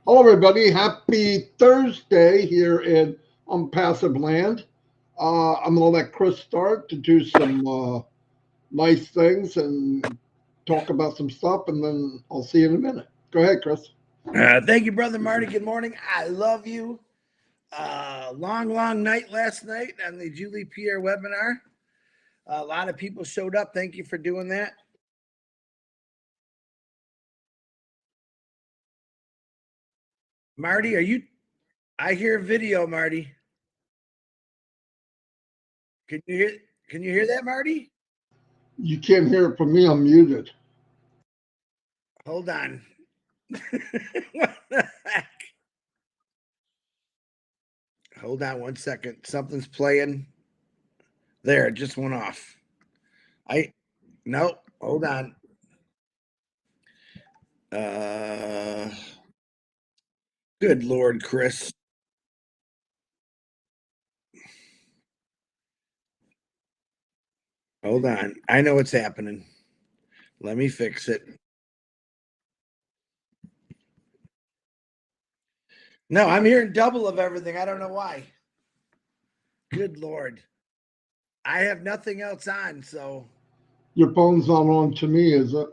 Hello, everybody. Happy Thursday here in Onpassive land. I'm going to let Chris start to do some nice things and talk about some stuff, and then I'll see you in a minute. Go ahead, Chris. Thank you, Brother Marty. Good morning. I love you. Long night last night on the Julie Pierre webinar. A lot of people showed up. Thank you for doing that. Marty, I hear video, Marty. Can you hear that, Marty? You can't hear it from me. I'm muted. Hold on. What the heck? Hold on 1 second. Something's playing. There, it just went off. No, hold on. Good Lord, Chris. Hold on. I know what's happening. Let me fix it. No, I'm hearing double of everything. I don't know why. Good Lord. I have nothing else on, so. Your phone's not on to me, is it?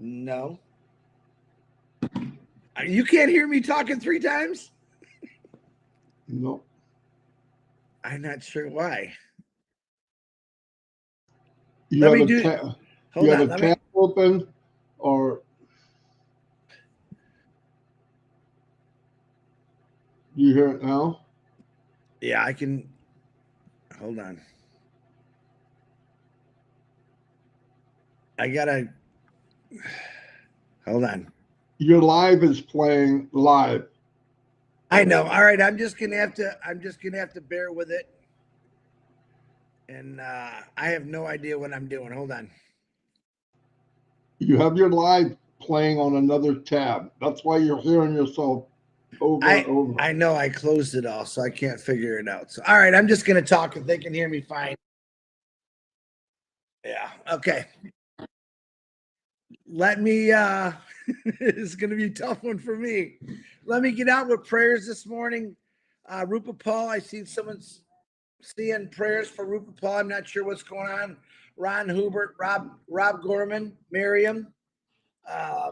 No. You can't hear me talking 3 times? No. I'm not sure why. You Let have me a do. tab. Hold You have on. a tab open, or you hear it now? Yeah, I can. Hold on. I gotta. Hold on. Your live is playing live. I know. All right, I'm just gonna have to bear with it. And I have no idea what I'm doing. Hold on. You have your live playing on another tab. That's why you're hearing yourself over and over. I know I closed it all, so I can't figure it out. So, all right, I'm just going to talk if they can hear me fine. Yeah, okay. Let me, it's going to be a tough one for me. Let me get out with prayers this morning. Rupa Paul, I see someone's seeing prayers for Rupa Paul. I'm not sure what's going on. Ron Hubert, Rob Gorman, Miriam,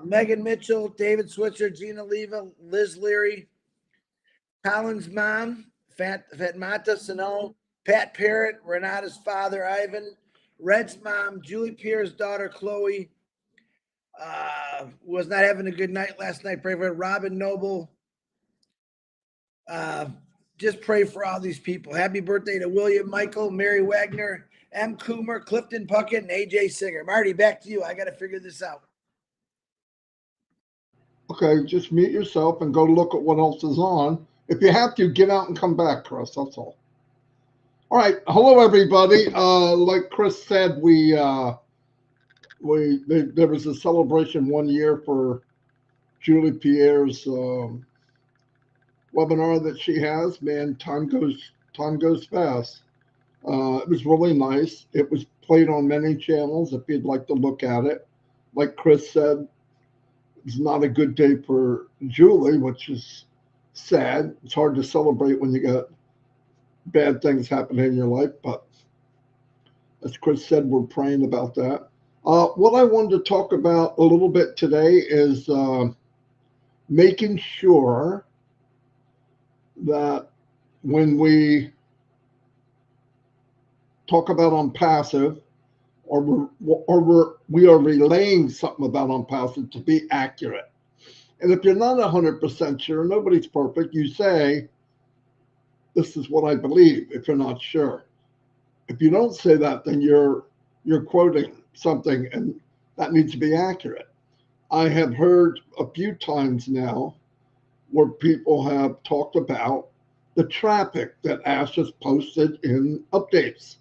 Megan Mitchell, David Switzer, Gina Leva, Liz Leary, Colin's mom, Fatmata Sano, Pat Parrott, Renata's father, Ivan, Red's mom, Julie Pierre's daughter, Chloe, was not having a good night last night. Pray for Robin Noble. Just pray for all these people. Happy birthday to William Michael, Mary Wagner, M. Coomer, Clifton Puckett, and AJ Singer. Marty, back to you. I got to figure this out. Okay, just mute yourself and go look at what else is on. If you have to, get out and come back, Chris. That's all. All right. Hello, everybody. Like Chris said, there was a celebration 1 year for Julie Pierre's webinar that she has. Man, time goes fast. It was really nice. It was played on many channels. If you'd like to look at it, like Chris said, it's not a good day for Julie, which is sad. It's hard to celebrate when you got bad things happening in your life, but as Chris said, we're praying about that. What I wanted to talk about a little bit today is making sure that when we talk about Onpassive, we are relaying something about Onpassive to be accurate. And if you're not 100% sure, nobody's perfect, you say, this is what I believe, if you're not sure. If you don't say that, then you're quoting something, and that needs to be accurate. I have heard a few times now where people have talked about the traffic that Ash has posted in updates.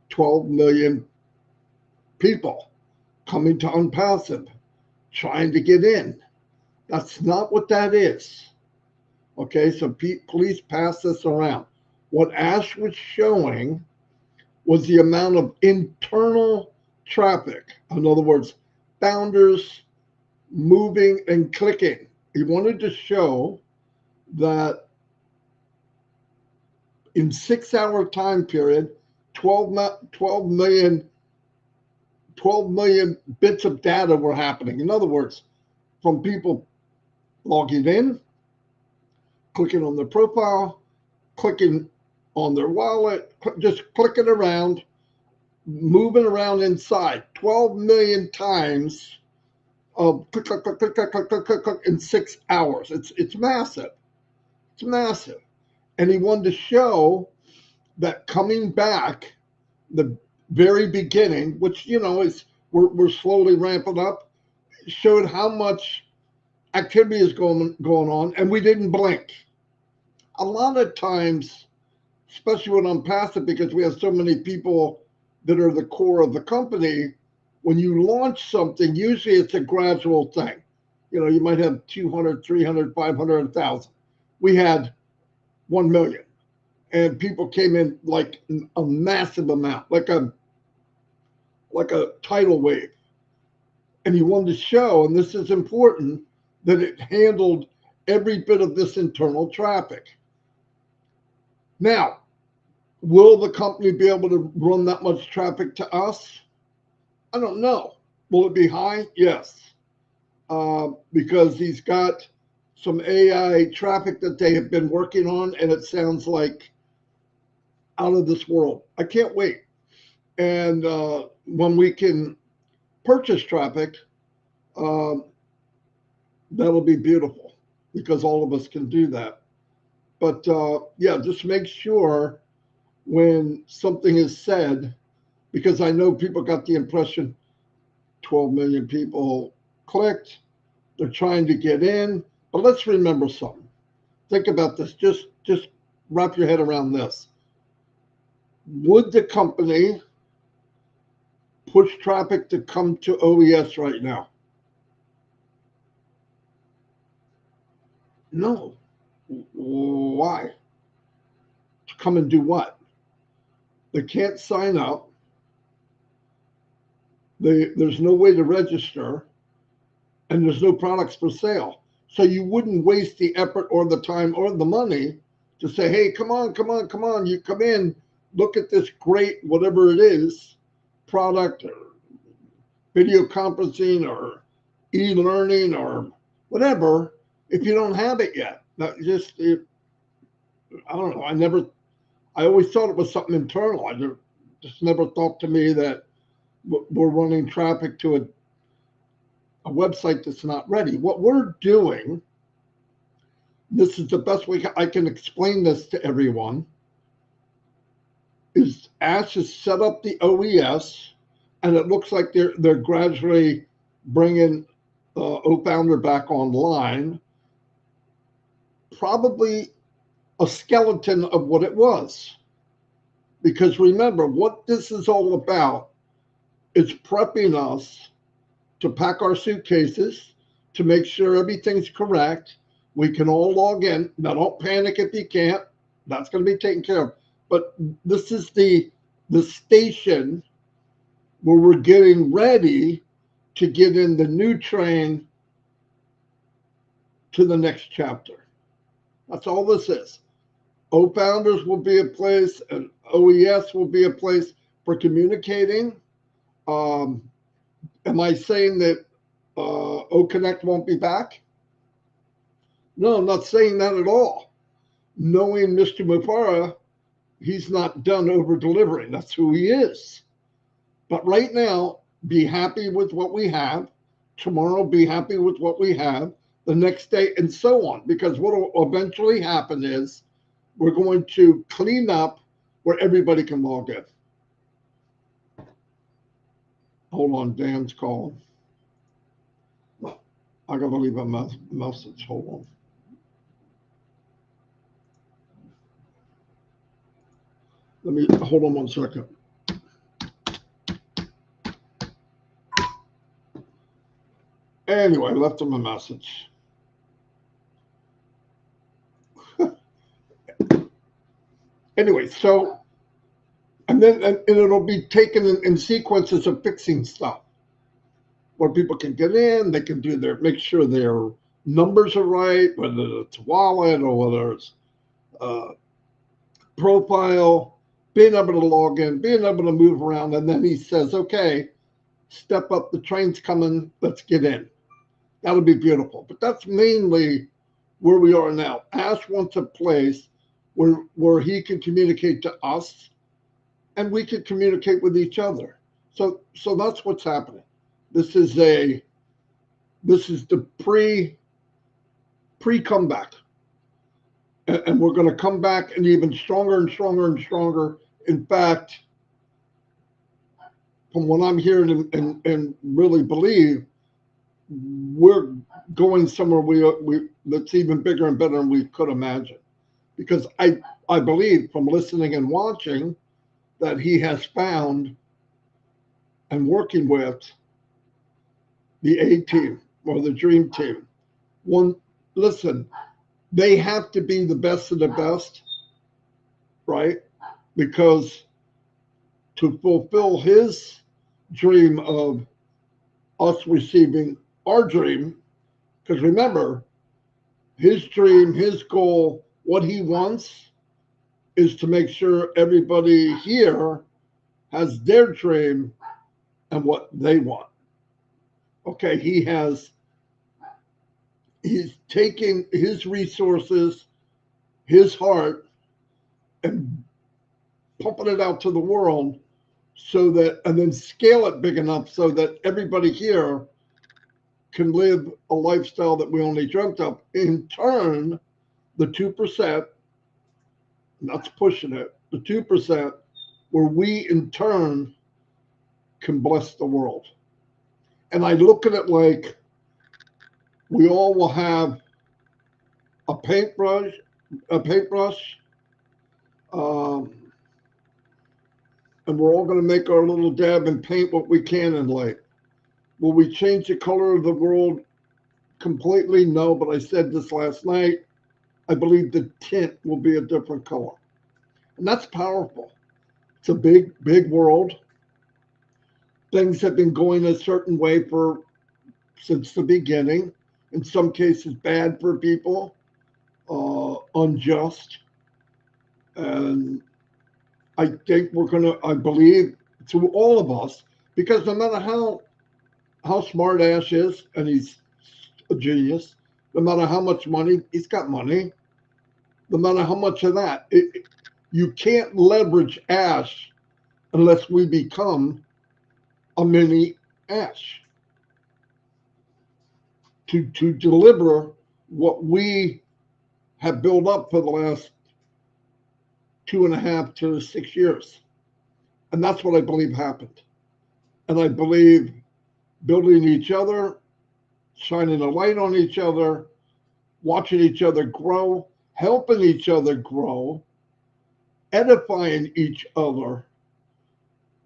12 million people coming to Onpassive, trying to get in. That's not what that is. Okay, so please pass this around. What Ash was showing was the amount of internal traffic. In other words, founders, moving and clicking. He wanted to show that in 6-hour time period, 12 million bits of data were happening. In other words, from people logging in, clicking on their profile, clicking on their wallet, just clicking around, moving around inside 12 million times of click, click, click, click, click, click, click, click, click in 6 hours. It's massive. It's massive. And he wanted to show that coming back, the very beginning, which, you know, is we're slowly ramping up, showed how much activity is going on, and we didn't blink. A lot of times, especially with Onpassive, because we have so many people that are the core of the company, when you launch something, usually it's a gradual thing. You know, you might have 200, 300, 500, 1,000. We had 1 million, and people came in like a massive amount, like a tidal wave. And he wanted to show, and this is important, that it handled every bit of this internal traffic. Now, will the company be able to run that much traffic to us? I don't know. Will it be high? Yes. Because he's got some AI traffic that they have been working on, and it sounds like out of this world. I can't wait. And when we can purchase traffic, that'll be beautiful, because all of us can do that. But yeah, just make sure when something is said, because I know people got the impression 12 million people clicked, they're trying to get in. But let's remember something. Think about this. Just wrap your head around this. Would the company push traffic to come to OES right now? No. Why? To come and do what? They can't sign up. There's no way to register, and there's no products for sale. So you wouldn't waste the effort or the time or the money to say, hey, come on, come on, come on. You come in, look at this great, whatever it is, product or video conferencing or e-learning or whatever, if you don't have it yet. That just, I don't know. I always thought it was something internal. I just never thought to me that we're running traffic to a website that's not ready. What we're doing, this is the best way I can explain this to everyone, is Ash has set up the OES, and it looks like they're gradually bringing OFounder back online, probably a skeleton of what it was. Because remember, what this is all about is prepping us to pack our suitcases, to make sure everything's correct. We can all log in. Now, don't panic if you can't. That's going to be taken care of. But this is the station where we're getting ready to get in the new train to the next chapter. That's all this is. OFounders will be a place, and OES will be a place for communicating. Am I saying that OConnect won't be back? No, I'm not saying that at all. Knowing Mr. Mufareh, he's not done over delivering. That's who he is. But right now, be happy with what we have. Tomorrow, be happy with what we have. The next day, and so on. Because what will eventually happen is we're going to clean up where everybody can log in. Hold on, Dan's calling. I gotta leave a message. Hold on. Let me hold on 1 second. Anyway, I left him a message. Anyway, so, and it'll be taken in sequences of fixing stuff. where people can get in, they can do make sure their numbers are right, whether it's wallet or whether it's profile, being able to log in, being able to move around. And then he says, okay, step up, the train's coming, let's get in. That'll be beautiful. But that's mainly where we are now. Ash wants a place where he can communicate to us and we can communicate with each other. So that's what's happening. This is the pre comeback. And we're going to come back and even stronger and stronger and stronger. In fact, from what I'm hearing and really believe, we're going somewhere that's even bigger and better than we could imagine. Because I believe from listening and watching that he has found and working with the A team or the dream team. Listen, they have to be the best of the best, right? Because to fulfill his dream of us receiving our dream, because remember, his dream, his goal, what he wants is to make sure everybody here has their dream and what they want. Okay, he's taking his resources, his heart, and pumping it out to the world and then scale it big enough so that everybody here can live a lifestyle that we only dreamt of. In turn, the 2%, that's pushing it, the 2%, where we in turn can bless the world. And I look at it like we all will have a paintbrush, and we're all going to make our little dab and paint what we can in light. Will we change the color of the world completely? No, but I said this last night. I believe the tint will be a different color. And that's powerful. It's a big, big world. Things have been going a certain way since the beginning. In some cases, bad for people, unjust. And I think I believe through all of us, because no matter how smart Ash is, and he's a genius, no matter how much money, he's got money, no matter how much of that, you can't leverage Ash unless we become a mini Ash to deliver what we have built up for the last 2.5 to 6 years. And that's what I believe happened. And I believe building each other, shining a light on each other, watching each other grow, helping each other grow, edifying each other.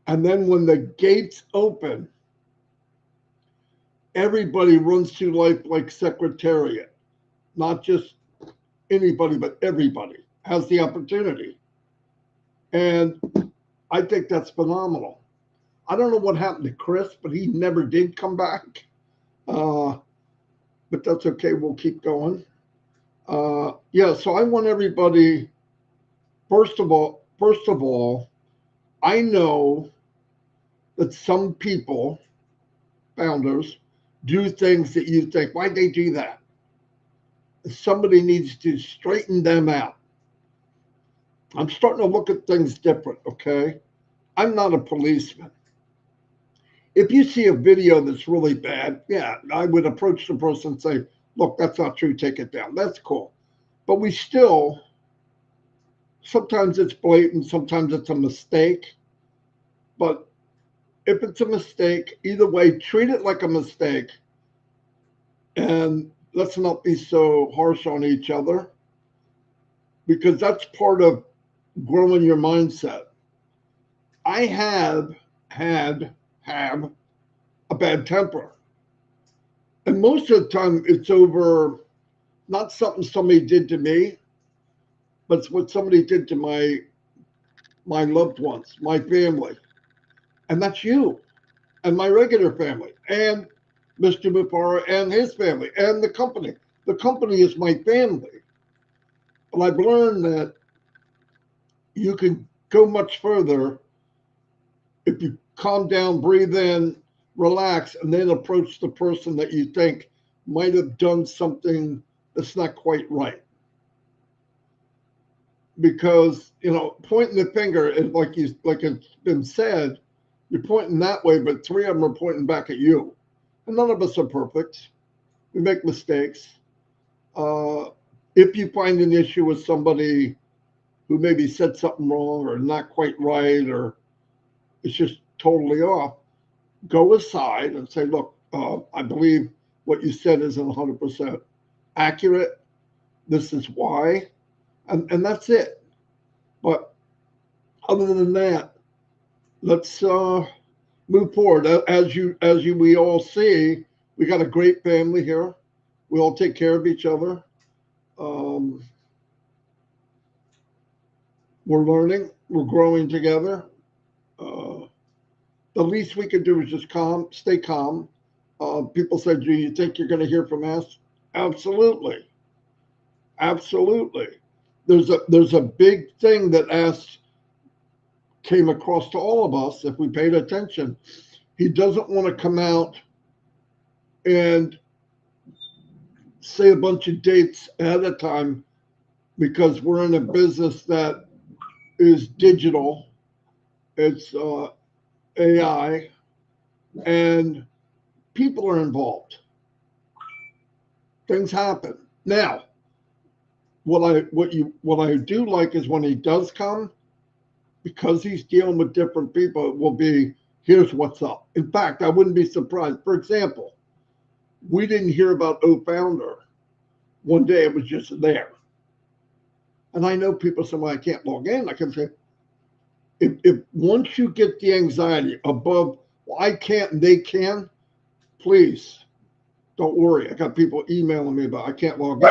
And then when the gates open, everybody runs through life like Secretariat. Not just anybody, but everybody has the opportunity. And I think that's phenomenal. I don't know what happened to Chris, but he never did come back. But that's okay. We'll keep going. Yeah, so I want everybody, first of all, I know that some people, founders, do things that you think, why'd they do that? Somebody needs to straighten them out. I'm starting to look at things different, okay? I'm not a policeman. If you see a video that's really bad, yeah, I would approach the person and say, look, that's not true, take it down. That's cool. But we still, sometimes it's blatant, sometimes it's a mistake. But if it's a mistake, either way, treat it like a mistake. And let's not be so harsh on each other, because that's part of growing your mindset. I have a bad temper. And most of the time it's over not something somebody did to me, but it's what somebody did to my loved ones, my family. And that's you and my regular family. And Mr. Mufareh and his family and the company. The company is my family. But I've learned that you can go much further if you calm down, breathe in, relax, and then approach the person that you think might have done something that's not quite right. Because, you know, pointing the finger is like it's been said, you're pointing that way, but three of them are pointing back at you. And none of us are perfect. We make mistakes. If you find an issue with somebody who maybe said something wrong or not quite right, or it's just totally off, go aside and say, look, I believe what you said isn't 100% accurate. This is why. And that's it. But other than that, let's move forward. We all see, we got a great family here. We all take care of each other. We're learning. We're growing together. The least we can do is just stay calm. People said, do you think you're going to hear from us? Absolutely. Absolutely. There's a big thing that came across to all of us if we paid attention. He doesn't want to come out and say a bunch of dates ahead of time because we're in a business that is digital. It's AI, and people are involved. Things happen. Now, what I do like is when he does come, because he's dealing with different people, it will be, here's what's up. In fact, I wouldn't be surprised. For example, we didn't hear about O-Founder. One day it was just there. And I know people say, well, I can't log in. I can say, if once you get the anxiety above, well, I can't and they can, please don't worry. I got people emailing me about I can't log in.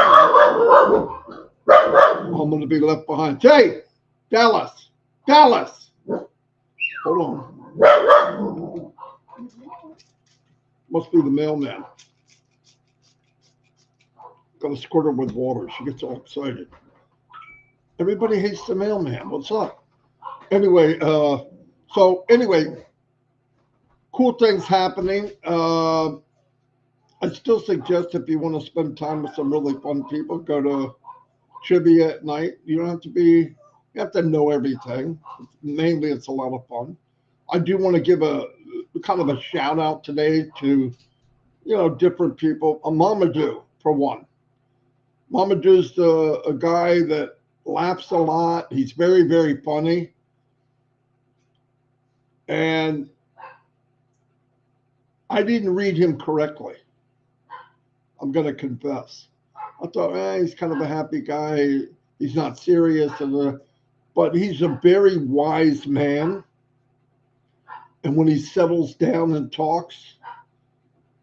I'm going to be left behind. Hey, Dallas. Hold on. Must be the mailman. Got to squirt her with water. She gets all excited. Everybody hates the mailman. What's up? Anyway, cool things happening. I still suggest if you want to spend time with some really fun people, go to trivia at night. You don't have to you have to know everything. Mainly, it's a lot of fun. I do want to give a kind of a shout out today to, different people. Mamadou, for one. Mamadou's a guy that laughs a lot. He's very, very funny. And I didn't read him correctly. I'm going to confess. I thought, he's kind of a happy guy. He's not serious. But he's a very wise man. And when he settles down and talks,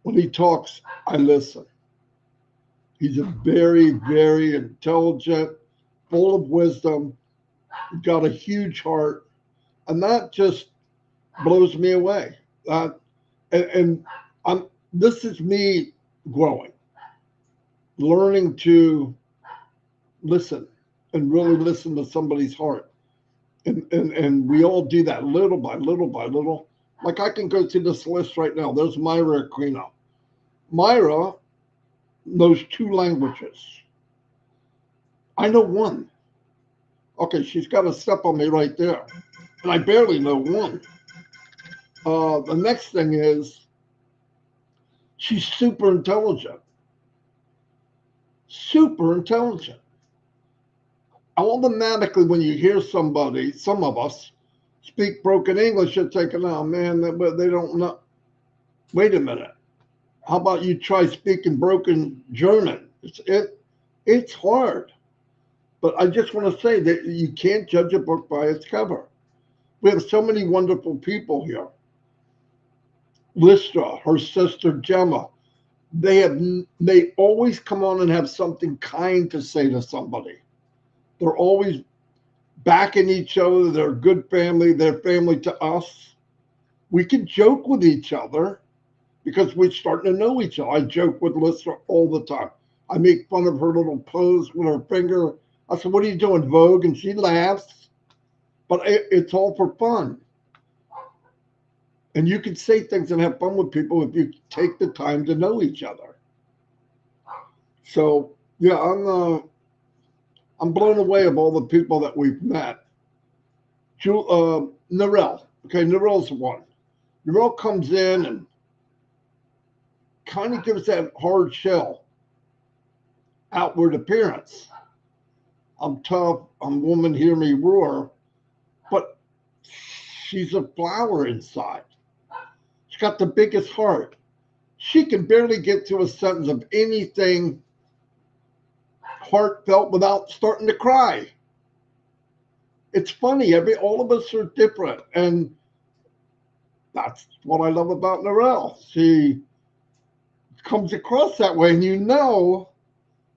I listen. He's a very, very intelligent, full of wisdom, got a huge heart. And that just blows me away. This is me growing, learning to listen and really listen to somebody's heart. And we all do that little by little. Like I can go through this list right now. There's Myra Aquino. Myra knows 2 languages. I know 1. Okay, she's got a step on me right there. And I barely know 1. The next thing is she's super intelligent. Super intelligent. Automatically, when you hear somebody, some of us, speak broken English, you're thinking, oh man, but they don't know. Wait a minute. How about you try speaking broken German? It's hard. But I just want to say that you can't judge a book by its cover. We have so many wonderful people here. Listra, her sister Gemma, they always come on and have something kind to say to somebody. They're always backing each other. They're a good family. They're family to us. We can joke with each other, because we're starting to know each other. I joke with Lisa all the time. I make fun of her little pose with her finger. I said, "What are you doing, Vogue?" And she laughs, but it's all for fun. And you can say things and have fun with people if you take the time to know each other. So yeah, I'm blown away of all the people that we've met. Narelle. Okay, Narelle's one. Narelle comes in and kind of gives that hard shell outward appearance. I'm tough. I'm woman, hear me roar. But she's a flower inside. She's got the biggest heart. She can barely get to a sentence of anything heartfelt without starting to cry. It's funny. All of us are different, and that's what I love about Narelle. She comes across that way, and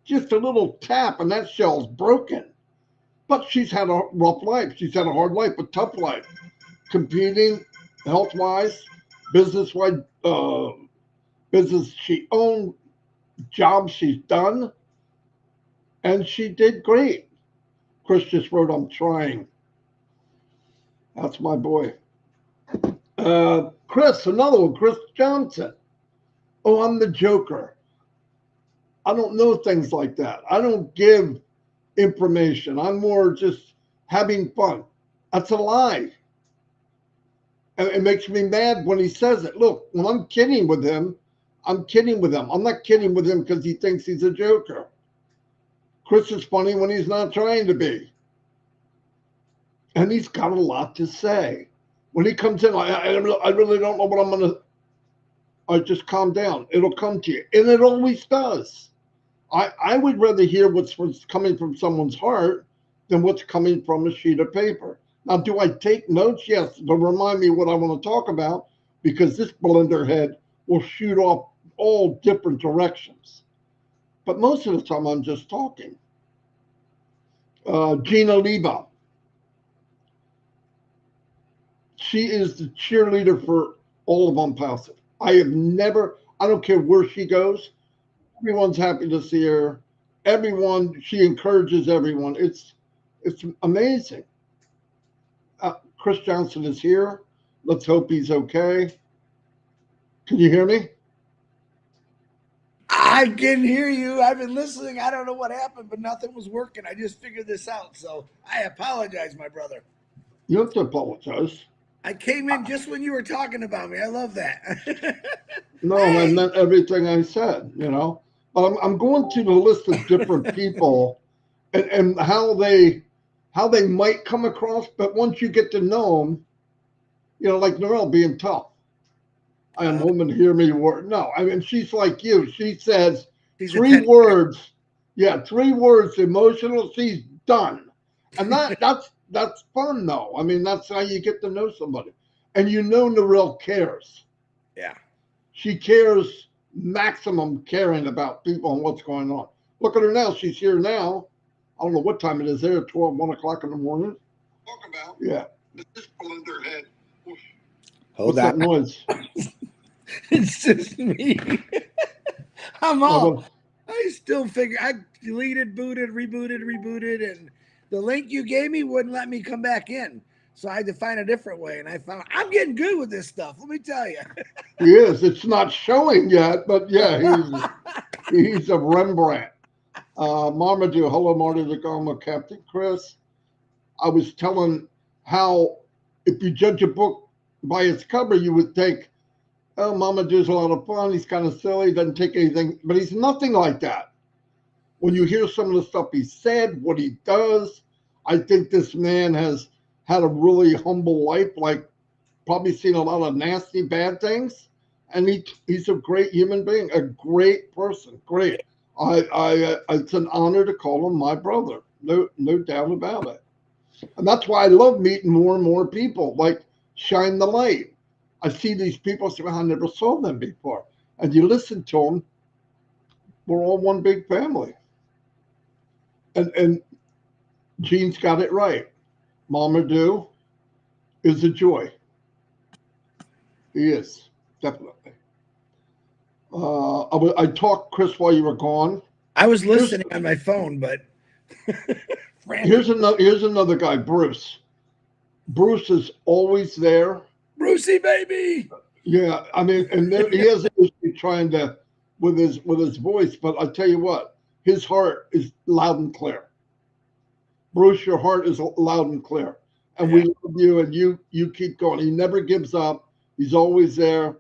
just a little tap, and that shell's broken. But she's had a rough life. She's had a hard life, a tough life, competing health-wise, business-wise, business she owned, jobs she's done, and she did great. Chris just wrote, "I'm trying." That's my boy. Chris, another one, Chris Johnson. "Oh, I'm the Joker. I don't know things like that. I don't give information. I'm more just having fun." That's a lie. And it makes me mad when he says it. Look, when I'm kidding with him, I'm kidding with him. I'm not kidding with him because he thinks he's a joker. Chris is funny when he's not trying to be. And he's got a lot to say. When he comes in, I really don't know what I'm going to. I just calm down. It'll come to you. And it always does. I would rather hear what's coming from someone's heart than what's coming from a sheet of paper. Now, do I take notes? Yes, to remind me what I want to talk about, because this blender head will shoot off all different directions. But most of the time, I'm just talking. Gina Leva. She is the cheerleader for all of Onpassive. I don't care where she goes. Everyone's happy to see her. She encourages everyone. It's amazing. Chris Johnson is here. Let's hope he's okay. Can you hear me? I can hear you. I've been listening. I don't know what happened, but nothing was working. I just figured this out. So I apologize, my brother. You have to apologize. I came in just when you were talking about me. I love that. No, Hey. I meant everything I said, But I'm going through the list of different people and how they might come across. But once you get to know them, like Narelle being tough. I am woman, hear me word. No, I mean, she's like you. She says three words. Yeah, 3 words, emotional. She's done. And that's fun, though. I mean, that's how you get to know somebody. And Narelle cares. Yeah. She cares, maximum caring about people and what's going on. Look at her now. She's here now. I don't know what time it is there, 12, 1 o'clock in the morning. Talk about. Yeah. This blender head. What's that noise? It's just me. I still figure I deleted, booted, rebooted, and the link you gave me wouldn't let me come back in. So I had to find a different way. And I found I'm getting good with this stuff. Let me tell you. He is. It's not showing yet, but yeah, he's a Rembrandt. Marmaduke, hello, Marty the Goma, Captain Chris. I was telling how if you judge a book by its cover, you would think, oh, Marmaduke's a lot of fun. He's kind of silly, doesn't take anything, but he's nothing like that. When you hear some of the stuff he said, what he does, I think this man has had a really humble life, like probably seen a lot of nasty, bad things. And he's a great human being, a great person. Great. It's an honor to call him my brother. No doubt about it. And that's why I love meeting more and more people, like Shine the Light. I see these people, say, I never saw them before. And you listen to them, we're all one big family. And Gene's got it right. Marmaduke is a joy. He is, definitely. I talked, Chris, while you were gone. I was Here's, listening on my phone, but here's another guy, Bruce. Bruce is always there. Brucey baby. Yeah, I mean, and there, he has an issue trying to with his voice, but I tell you what, his heart is loud and clear. Bruce, your heart is loud and clear, and we love you, and you keep going. He never gives up. He's always there.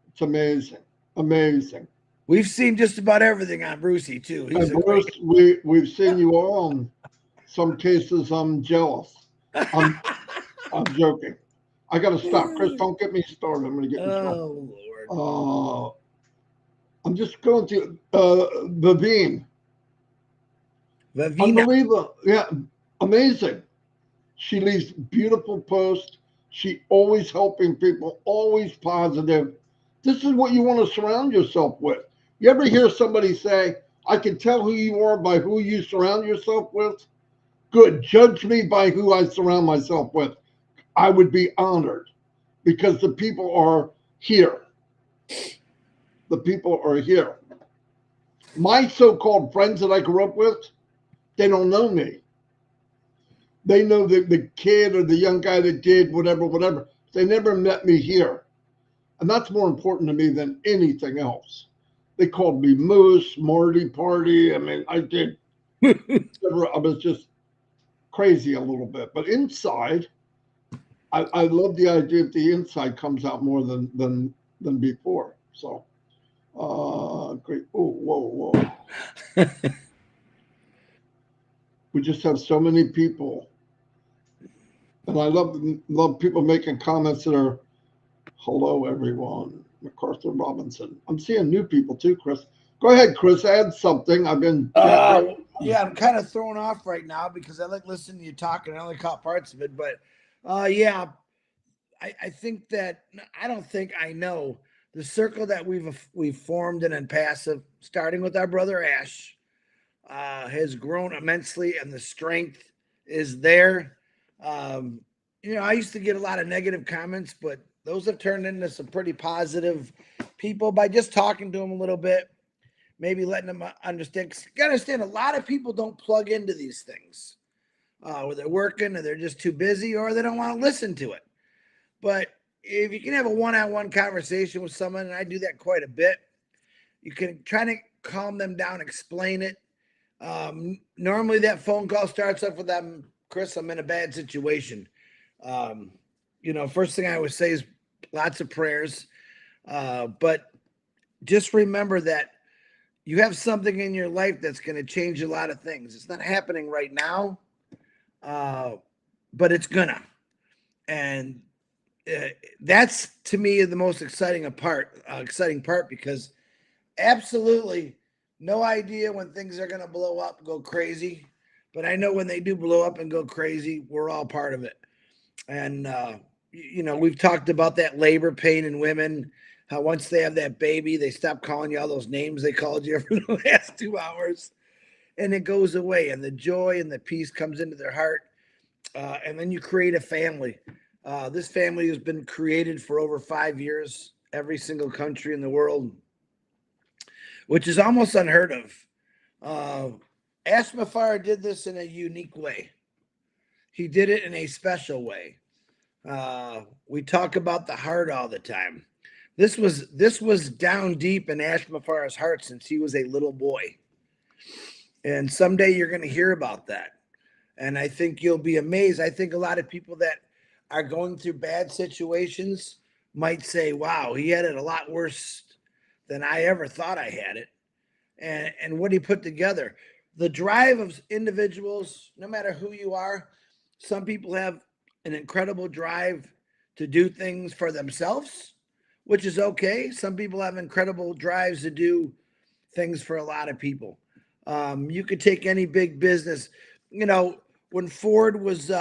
It's amazing, amazing. We've seen just about everything on Brucey too. He's And Bruce, we've seen you all. In some cases, I'm jealous. I'm joking. I got to stop, Chris. Don't get me started. I'm going to get in trouble. Lord. I'm just going to Vivine. Unbelievable. Yeah, amazing. She leaves beautiful posts. She always helping people, always positive. This is what you want to surround yourself with. You ever hear somebody say, I can tell who you are by who you surround yourself with? Good. Judge me by who I surround myself with. I would be honored because the people are here. The people are here. My so-called friends that I grew up with, they don't know me. They know the kid or the young guy that did whatever. They never met me here. And that's more important to me than anything else. They called me Moose, Marty, Party. I mean, I was just crazy a little bit. But inside, I love the idea that the inside comes out more than before. So, great. Oh, whoa. We just have so many people. And I love people making comments that are, hello, everyone. MacArthur Robinson. I'm seeing new people too, Chris. Go ahead, Chris. Add something. I've been. Yeah, I'm kind of thrown off right now because I like listening to you talk and I only caught parts of it. But yeah, I think that I know the circle that we've formed in Onpassive, starting with our brother Ash, has grown immensely, and the strength is there. I used to get a lot of negative comments, but those have turned into some pretty positive people by just talking to them a little bit, maybe letting them understand. 'Cause you gotta understand, a lot of people don't plug into these things, or they're working, or they're just too busy, or they don't want to listen to it. But if you can have a one-on-one conversation with someone, and I do that quite a bit, you can try to calm them down, explain it. Normally that phone call starts off with them, Chris, I'm in a bad situation. First thing I would say is lots of prayers. But just remember that you have something in your life that's going to change a lot of things. It's not happening right now, but it's gonna. And that's, to me, the most exciting part, because absolutely no idea when things are going to blow up, go crazy. But I know when they do blow up and go crazy, we're all part of it. And, we've talked about that labor pain in women, how once they have that baby, they stop calling you all those names they called you for the last 2 hours. And it goes away. And the joy and the peace comes into their heart. And then you create a family. This family has been created for over 5 years, every single country in the world, which is almost unheard of. Mufareh did this in a unique way. He did it in a special way. We talk about the heart all the time. This was down deep in Mufareh's heart since he was a little boy. And someday you're going to hear about that. And I think you'll be amazed. I think a lot of people that are going through bad situations might say, wow, he had it a lot worse than I ever thought I had it. And what he put together, the drive of individuals, no matter who you are, some people have an incredible drive to do things for themselves, which is okay. Some people have incredible drives to do things for a lot of people. You could take any big business. When Ford was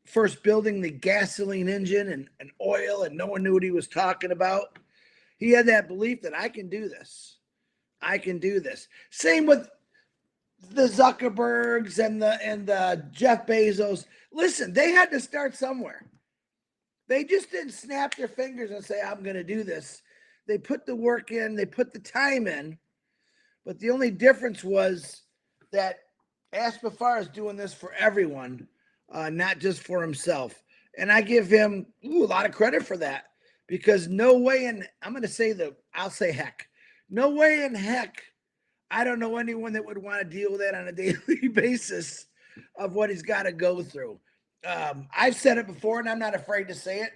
first building the gasoline engine and oil, and no one knew what he was talking about, he had that belief that I can do this. I can do this. Same with the Zuckerbergs and the Jeff Bezos. Listen, they had to start somewhere. They just didn't snap their fingers and say, I'm going to do this. they put the work in, they put the time in, but the only difference was that Ash Mufareh is doing this for everyone, not just for himself. And I give him a lot of credit for that, because no way in, I'm going to say I'll say heck, no way in heck, I don't know anyone that would want to deal with that on a daily basis of what he's got to go through. I've said it before, and I'm not afraid to say it.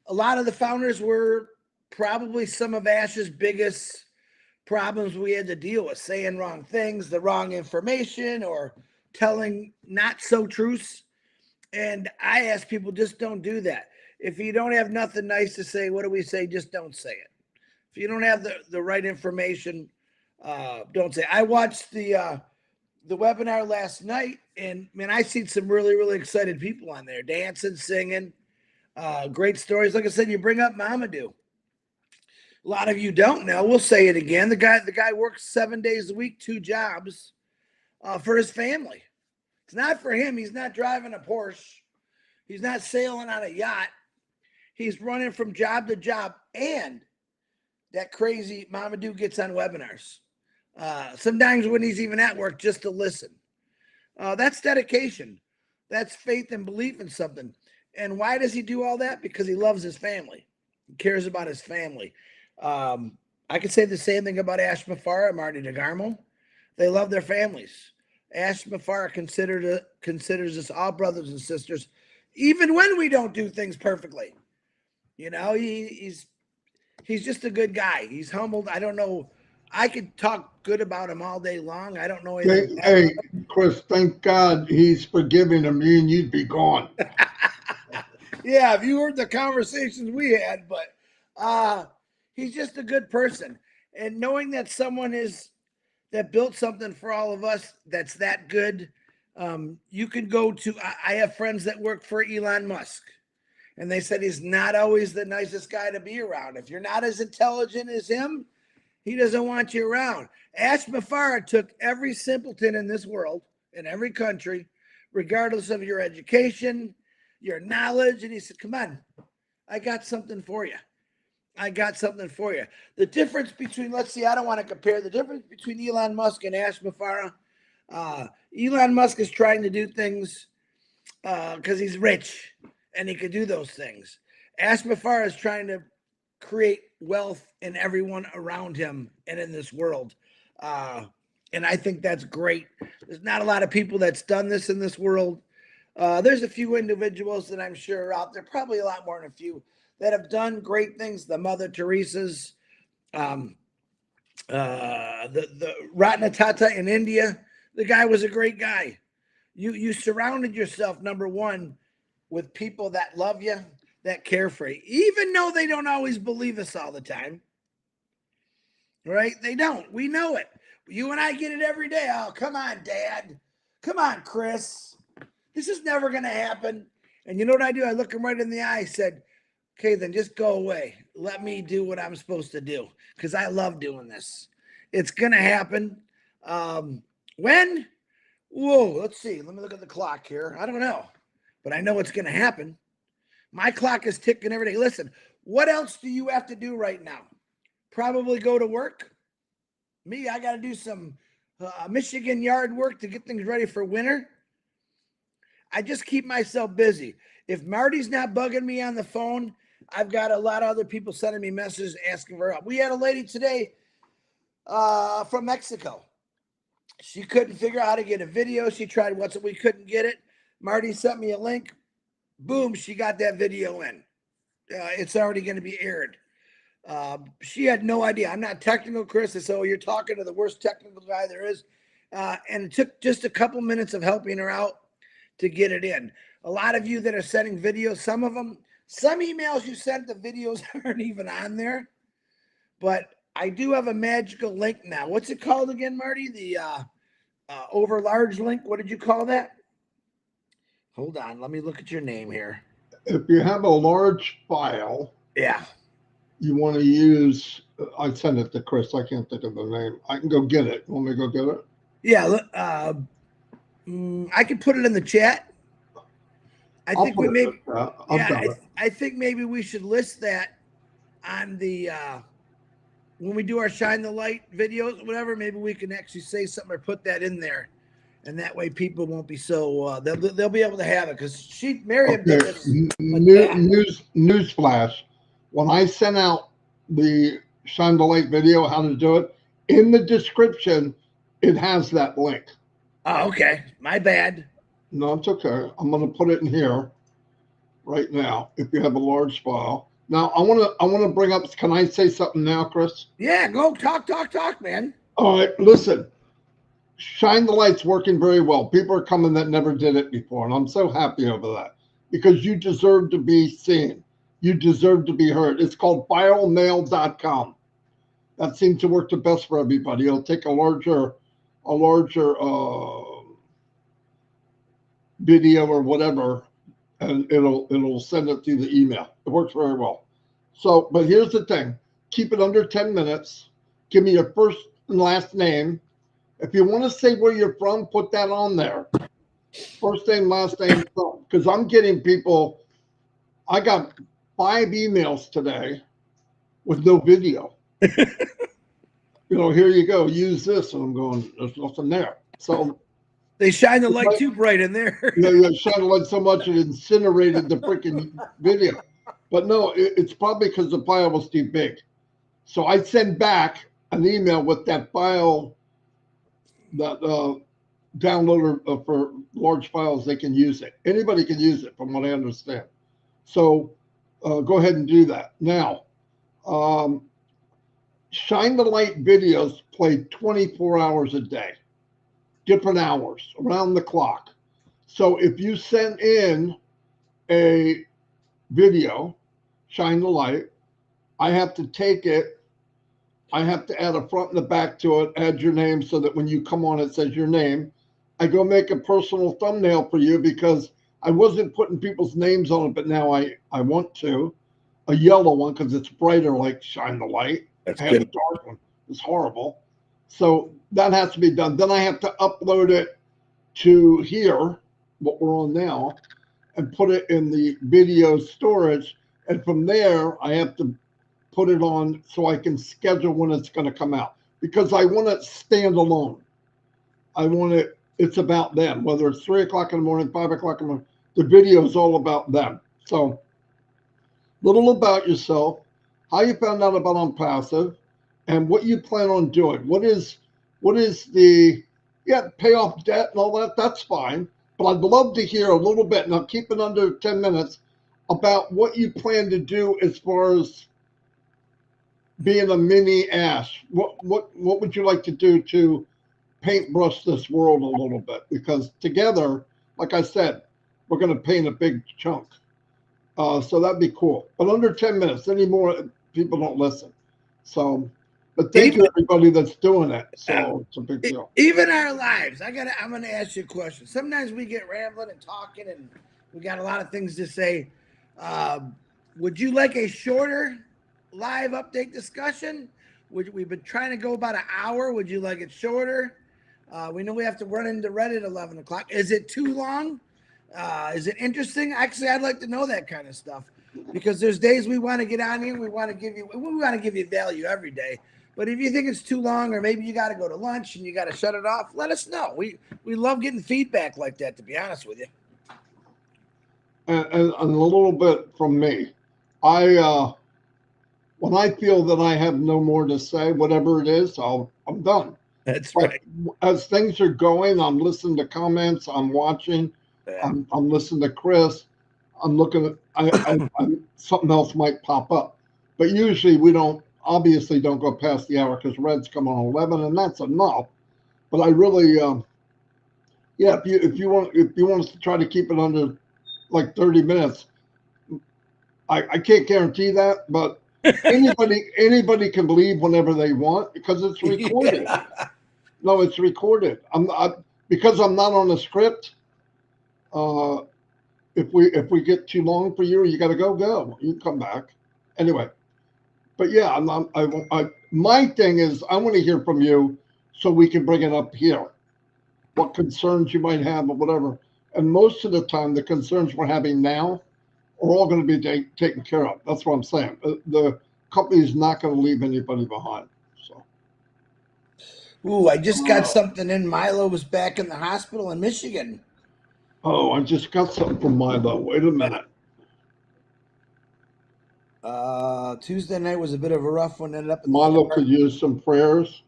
A lot of the founders were probably some of Ash's biggest problems we had to deal with, saying wrong things, the wrong information, or telling not so truths. And I ask people, just don't do that. If you don't have nothing nice to say, what do we say? Just don't say it. If you don't have the right information, don't say it. I watched the webinar last night, and man, I seen some really, really excited people on there, dancing, singing, great stories. Like I said, you bring up Mamadou. A lot of you don't know. We'll say it again. The guy works 7 days a week, 2 jobs, for his family. It's not for him. He's not driving a Porsche. He's not sailing on a yacht. He's running from job to job. And that crazy Mamadou gets on webinars. Sometimes when he's even at work, just to listen. That's dedication. That's faith and belief in something. And why does he do all that? Because he loves his family. He cares about his family. I could say the same thing about Ash Mufareh and Marty DeGarmo. They love their families. Ash Mufareh considers us all brothers and sisters, even when we don't do things perfectly. You know, he's just a good guy. He's humbled. I don't know. I could talk good about him all day long. I don't know anything. Hey, Chris, thank God he's forgiving him. Me and you'd be gone. Yeah, if you heard the conversations we had, but he's just a good person. And knowing that someone that built something for all of us that's that good, you can go to, I have friends that work for Elon Musk, and they said he's not always the nicest guy to be around. If you're not as intelligent as him, he doesn't want you around. Ash Mufareh took every simpleton in this world, in every country, regardless of your education, your knowledge, and he said, come on, I got something for you. I got something for you. The difference between, let's see, I don't want to compare the difference between Elon Musk and Ash Mufareh. Elon Musk is trying to do things because he's rich and he could do those things. Ash Mufareh is trying to create wealth in everyone around him and in this world. And I think that's great. There's not a lot of people that's done this in this world. There's a few individuals that I'm sure are out there, probably a lot more than a few, that have done great things. The Mother Teresa's, the Ratna Tata in India, the guy was a great guy. You surrounded yourself, number one, with people that love you, that care for you, even though they don't always believe us all the time. Right? They don't. We know it. You and I get it every day. Oh, come on, Dad. Come on, Chris. This is never going to happen. And you know what I do? I look him right in the eye. I said, okay, then just go away. Let me do what I'm supposed to do, because I love doing this. It's going to happen. When? Whoa, let's see. Let me look at the clock here. I don't know, but I know it's going to happen. My clock is ticking every day. Listen, what else do you have to do right now? Probably go to work. Me, I got to do some Michigan yard work to get things ready for winter. I just keep myself busy. If Marty's not bugging me on the phone, I've got a lot of other people sending me messages asking for help. We had a lady today from Mexico. She couldn't figure out how to get a video. She tried we couldn't get it. Marty sent me a link. Boom, she got that video in. It's already going to be aired. She had no idea. I'm not technical, Chris. So you're talking to the worst technical guy there is. And it took just a couple minutes of helping her out to get it in. A lot of you that are sending videos, some emails you sent, the videos aren't even on there. But I do have a magical link now. What's it called again, Marty? The over large link. What did you call that? Hold on. Let me look at your name here. If you have a large file, yeah, you want to use, I sent it to Chris. I can't think of the name. I can go get it. Want me to go get it? Yeah. I can put it in the chat. I think we maybe. I think maybe we should list that on the when we do our shine the light videos, whatever, maybe we can actually say something or put that in there, and that way people won't be so they'll be able to have it because Miriam did this. News flash. When I sent out the shine the light video, how to do it, in the description, it has that link. Oh, okay. My bad. No, it's okay. I'm going to put it in here right now. If you have a large file. Now, I want to bring up. Can I say something now, Chris? Yeah, go talk, man. All right, listen. Shine the light's working very well. People are coming that never did it before, and I'm so happy over that because you deserve to be seen. You deserve to be heard. It's called viralmail.com. That seems to work the best for everybody. It'll take a larger video or whatever, and it'll send it through the email. It works very well. So, but here's the thing: keep it under 10 minutes. Give me your first and last name. If you want to say where you're from, put that on there. First name, last name, because I'm getting people. I got 5 emails today with no video. Here you go, use this. And I'm going, there's nothing there. So they shine the light too bright in there. Yeah, shine the light so much it incinerated the freaking video. But no, it's probably because the file was too big. So I send back an email with that file, that downloader for large files. They can use it. Anybody can use it, from what I understand. So go ahead and do that. Now, shine the light videos play 24 hours a day, different hours, around the clock. So if you send in a video, shine the light, I have to take it. I have to add a front and a back to it, add your name so that when you come on, it says your name. I go make a personal thumbnail for you because I wasn't putting people's names on it, but now I want to. A yellow one because it's brighter, like shine the light. That's I have a dark one. It's horrible. So that has to be done. Then I have to upload it to here, what we're on now, and put it in the video storage. And from there, I have to put it on so I can schedule when it's going to come out. Because I want it stand alone. I want it, it's about them. Whether it's 3 o'clock in the morning, 5 o'clock in the morning, the video is all about them. So, little about yourself, how you found out about Onpassive, and what you plan on doing. What is the, pay off debt and all that, that's fine. But I'd love to hear a little bit, and I'll keep it under 10 minutes, about what you plan to do as far as being a mini Ash. What would you like to do to paintbrush this world a little bit? Because together, like I said, we're going to paint a big chunk. So that'd be cool. But under 10 minutes, any more, people don't listen. So, but thank you everybody that's doing it. So it's a big deal. Even our lives. I'm going to ask you a question. Sometimes we get rambling and talking and we got a lot of things to say. Would you like a shorter live update discussion? We've been trying to go about an hour. Would you like it shorter? We know we have to run into Reddit at 11 o'clock. Is it too long? Is it interesting? Actually, I'd like to know that kind of stuff because there's days we want to get on here. We want to give you value every day. But if you think it's too long, or maybe you got to go to lunch and you got to shut it off, let us know. We love getting feedback like that, to be honest with you. And a little bit from me, when I feel that I have no more to say, whatever it is, I'm done. That's right. As things are going, I'm listening to comments, I'm watching, I'm listening to Chris, I'm looking at, something else might pop up. But usually we obviously don't go past the hour because Red's come on 11, and that's enough. But I really, if you want us to try to keep it under like 30 minutes, I can't guarantee that, but anybody can leave whenever they want because it's recorded. Yeah. No, it's recorded. Because I'm not on a script. If we get too long for you, you got to go. You can come back. Anyway, but yeah, my thing is I want to hear from you so we can bring it up here. What concerns you might have or whatever. And most of the time, the concerns we're having now are all going to be taken care of. That's what I'm saying. The company is not going to leave anybody behind. Ooh, I just got something in. Milo was back in the hospital in Michigan. Oh, I just got something from Milo. Wait a minute. Tuesday night was a bit of a rough one. Ended up in Milo could use some prayers.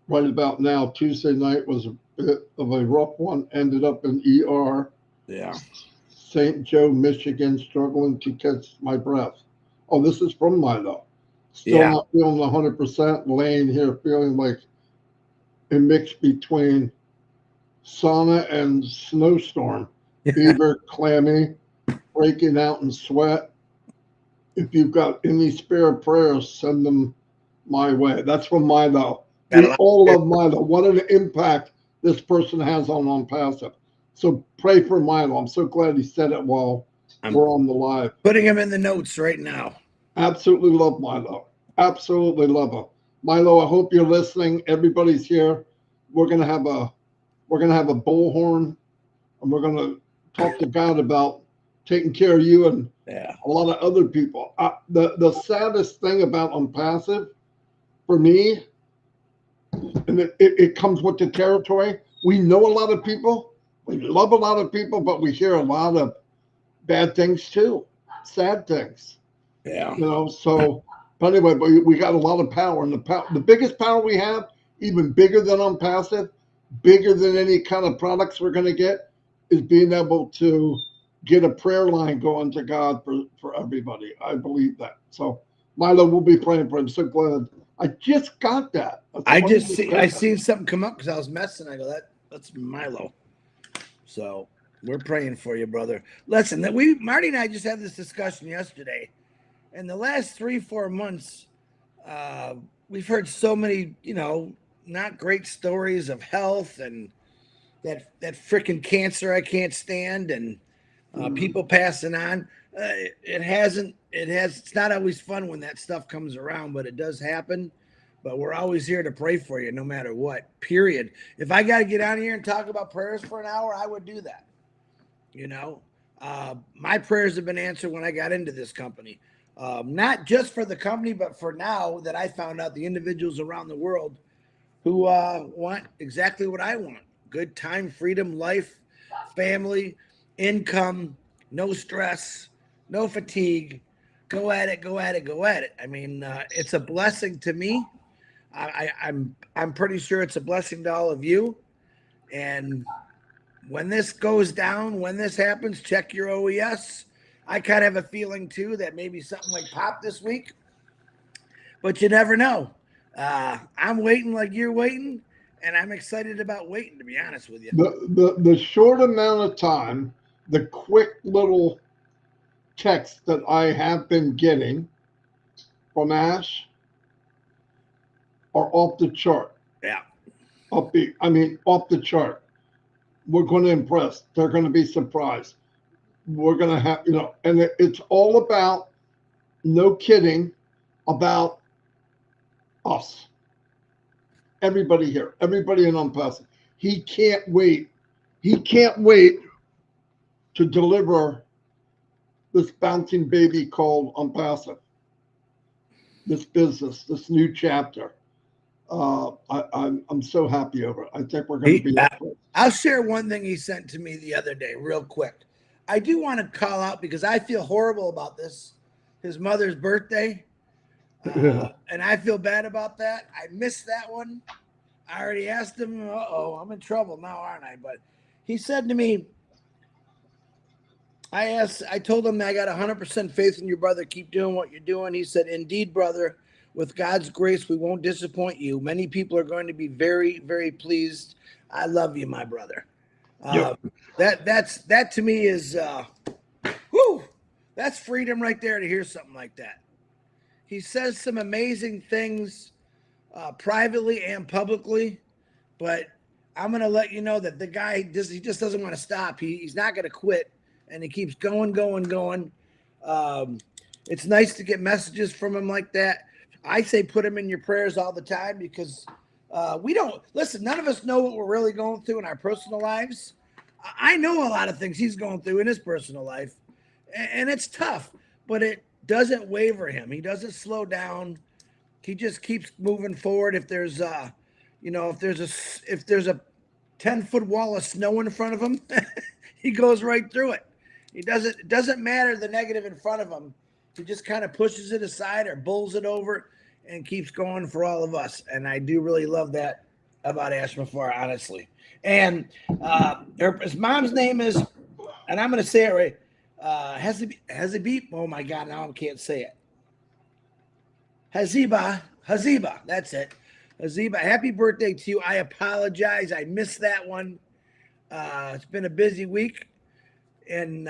Right about now, Tuesday night was a bit of a rough one. Ended up in ER. Yeah. St. Joe, Michigan, struggling to catch my breath. Oh, this is from Milo. Still not feeling 100%. Laying here feeling like a mix between sauna and snowstorm. Fever, clammy, breaking out in sweat. If you've got any spare prayers, send them my way. That's from Milo. We all love Milo. What an impact this person has on Onpassive. So pray for Milo. I'm so glad he said it while we're on the live. Putting him in the notes right now. Absolutely love Milo. Absolutely love him. Milo, I hope you're listening. Everybody's here. We're gonna have a bullhorn, and we're gonna talk to God about taking care of you and a lot of other people. The saddest thing about Onpassive for me, and it comes with the territory. We know a lot of people, we love a lot of people, but we hear a lot of bad things too, sad things. Yeah. You know, so but anyway, but we got a lot of power, and the biggest power we have, even bigger than Onpassive, bigger than any kind of products we're going to get, is being able to get a prayer line going to God for everybody. I believe that. So Milo, we'll be praying for him. So glad. I just got that. I seen something come up because I was messing. I go, that's Milo. So we're praying for you, brother. Listen, that Marty and I just had this discussion yesterday. In the last 3-4 months, we've heard so many, not great stories of health and that freaking cancer I can't stand, and people passing on. It's not always fun when that stuff comes around, but it does happen. But we're always here to pray for you no matter what, period. If I got to get out here and talk about prayers for an hour, I would do that. My prayers have been answered when I got into this company. Not just for the company, but for now that I found out the individuals around the world who want exactly what I want. Good time, freedom, life, family, income, no stress, no fatigue. Go at it, go at it, go at it. I mean, it's a blessing to me. I'm pretty sure it's a blessing to all of you. And when this goes down, when this happens, check your OES. I kind of have a feeling too that maybe something like pop this week, but you never know. I'm waiting like you're waiting, and I'm excited about waiting, to be honest with you. The short amount of time, the quick little text that I have been getting from Ash are off the chart. Yeah. Off the chart. We're going to impress. They're going to be surprised. We're going to have, and it's all about, no kidding, about us. Everybody here, everybody in Onpassive. He can't wait. He can't wait to deliver this bouncing baby called Onpassive. This business, this new chapter. I'm so happy over it. I think we're going to be. I'll share one thing he sent to me the other day, real quick. I do want to call out because I feel horrible about this. His mother's birthday, and I feel bad about that. I missed that one. I already asked him. I'm in trouble now, aren't I? But he said to me, I told him I got 100% faith in your brother. Keep doing what you're doing. He said, indeed, brother, with God's grace, we won't disappoint you. Many people are going to be very, very pleased. I love you, my brother. Yep. That to me is, that's freedom right there to hear something like that. He says some amazing things privately and publicly, but I'm going to let you know that the guy, he just doesn't want to stop. He's not going to quit. And he keeps going. It's nice to get messages from him like that. I say put him in your prayers all the time because we don't listen. None of us know what we're really going through in our personal lives. I know a lot of things he's going through in his personal life, and it's tough, but it doesn't waver him. He doesn't slow down. He just keeps moving forward. If there's You know, if there's a 10-foot wall of snow in front of him, he goes right through it. It doesn't matter the negative in front of him. He just kind of pushes it aside or bulls it over and keeps going for all of us. And I do really love that about Ash Mufareh, honestly. And his mom's name is, and I'm going to say it right, Hazibi. Oh my God, now I can't say it. Haziba, that's it. Haziba, happy birthday to you. I apologize. I missed that one. It's been a busy week. And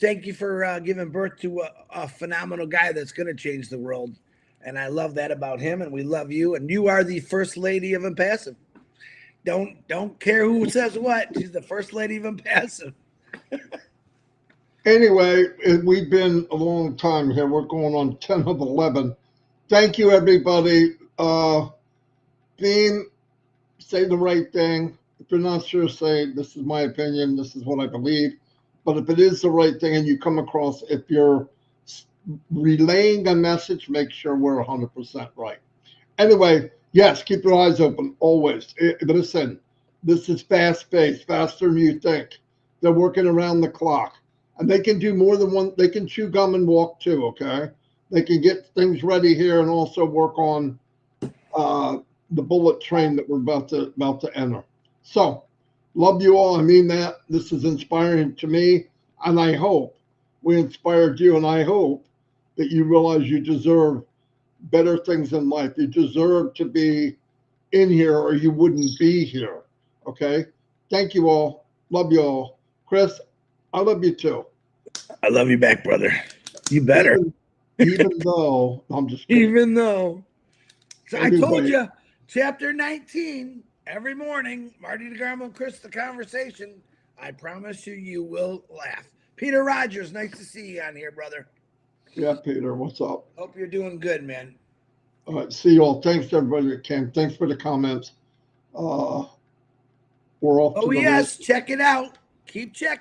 thank you for giving birth to a phenomenal guy that's going to change the world. And I love that about him, and we love you. And you are the first lady of Onpassive. Don't care who says what. She's the first lady of Onpassive. Anyway, we've been a long time here. We're going on 10 of 11. Thank you, everybody. Theme, say the right thing. If you're not sure, say, this is my opinion, this is what I believe. But if it is the right thing and you come across, if you're relaying a message, make sure we're 100% right. Anyway, yes, keep your eyes open, always. Listen, this is fast-paced, faster than you think. They're working around the clock. And they can do more than one. They can chew gum and walk too, okay? They can get things ready here and also work on the bullet train that we're about to enter. So, love you all. I mean that. This is inspiring to me. And I hope we inspired you. And I hope that you realize you deserve better things in life. You deserve to be in here or you wouldn't be here. Okay? Thank you all. Love you all. Chris, I love you too. I love you back, brother. You better. Even though, I'm just kidding. Even though. So anyway, I told you, chapter 19, every morning, Marty DeGarmo and Chris, the conversation. I promise you will laugh. Peter Rogers, nice to see you on here, brother. Yeah, Peter, what's up? Hope you're doing good, man. All right, see you all. Thanks to everybody that came. Thanks for the comments. We're off to the yes, check it out. Keep checking.